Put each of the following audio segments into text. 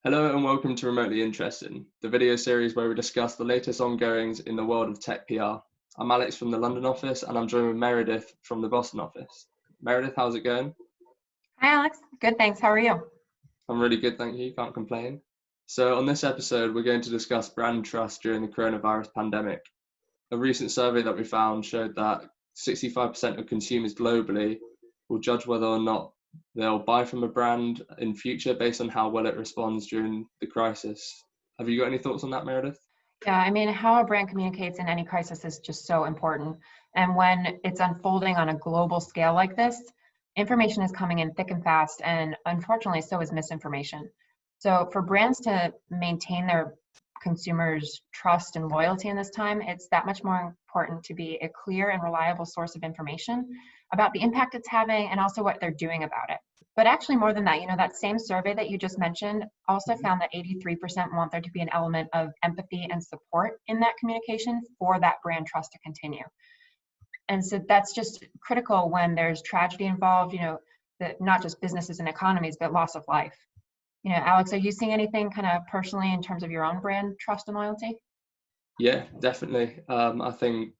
Hello and welcome to Remotely Interesting, the video series where we discuss the latest ongoings in the world of tech PR. I'm Alex from the London office and I'm joined with Meredith from the Boston office. Meredith, how's it going? Hi, Alex. Good, thanks. How are you? I'm really good, thank you. Can't complain. So on this episode, we're going to discuss brand trust during the coronavirus pandemic. A recent survey that we found showed that 65% of consumers globally will judge whether or not they'll buy from a brand in future based on how well it responds during the crisis. Have you got any thoughts on that, Meredith? Yeah, I mean, how a brand communicates in any crisis is just so important. And when it's unfolding on a global scale like this, information is coming in thick and fast, and unfortunately, so is misinformation. So for brands to maintain their consumers' trust and loyalty in this time, it's that much more important to be a clear and reliable source of information about the impact it's having and also what they're doing about it. But actually, more than that, that same survey that you just mentioned also found that 83% want there to be an element of empathy and support in that communication for that brand trust to continue. And so that's just critical when there's tragedy involved, that not just businesses and economies, but loss of life. Alex, are you seeing anything kind of personally in terms of your own brand trust and loyalty? Yeah, definitely. I think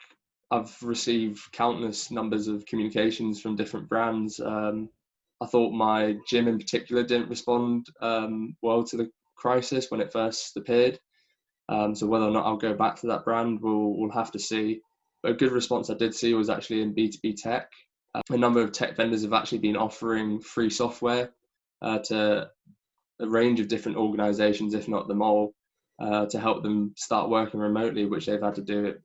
I've received countless numbers of communications from different brands. I thought my gym in particular didn't respond well to the crisis when it first appeared. So whether or not I'll go back to that brand, we'll have to see. But a good response I did see was actually in B2B tech. A number of tech vendors have actually been offering free software to a range of different organizations, if not them all, to help them start working remotely, which they've had to do it,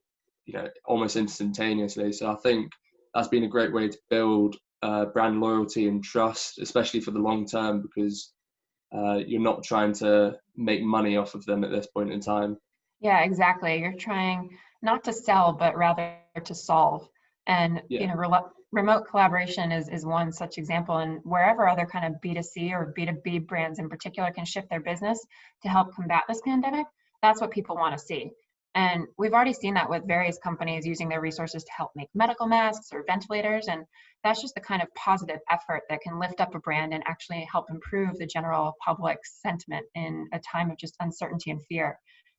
almost instantaneously. So I think that's been a great way to build brand loyalty and trust, especially for the long term, because you're not trying to make money off of them at this point in time. Yeah, exactly. You're trying not to sell, but rather to solve. And Yeah, remote collaboration is one such example. And wherever other kind of B2C or B2B brands in particular can shift their business to help combat this pandemic, that's what people want to see. And we've already seen that with various companies using their resources to help make medical masks or ventilators. And that's just the kind of positive effort that can lift up a brand and actually help improve the general public's sentiment in a time of just uncertainty and fear.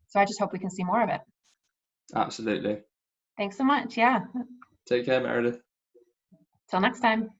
So I just hope we can see more of it. absolutely. Thanks so much. Yeah. Take care, Meredith. Till next time.